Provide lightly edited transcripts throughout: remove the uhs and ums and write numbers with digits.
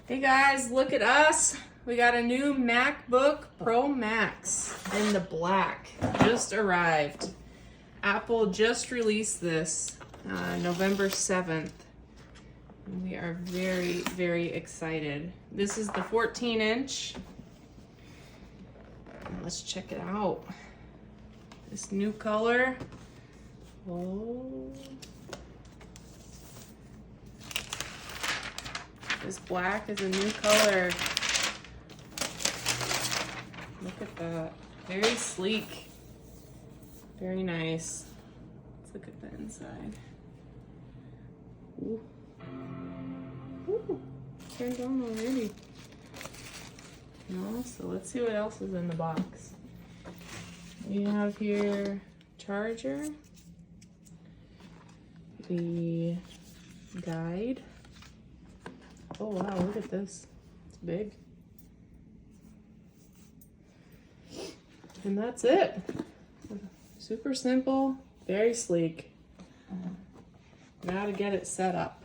Hey guys, look at us. We got a new MacBook Pro Max in the black. Just arrived. Apple just released this November 7th. And we are very, very excited. This is the 14-inch. Let's check it out. This new color. Oh. This black is a new color. Look at that. Very sleek. Very nice. Let's look at the inside. Ooh. Ooh. Turned on already. No, so let's see what else is in the box. We have here charger, the guide. Oh wow, look at this. It's big. And that's it. Super simple, very sleek. Now to get it set up.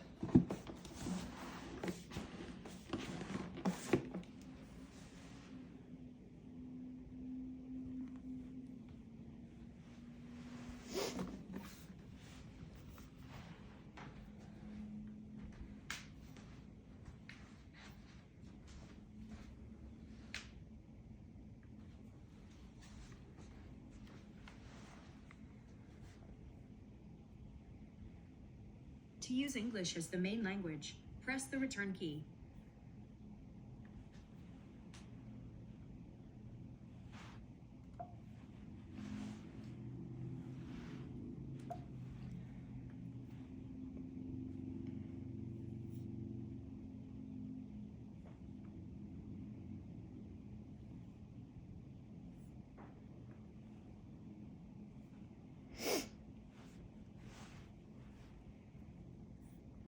To use English as the main language, press the return key.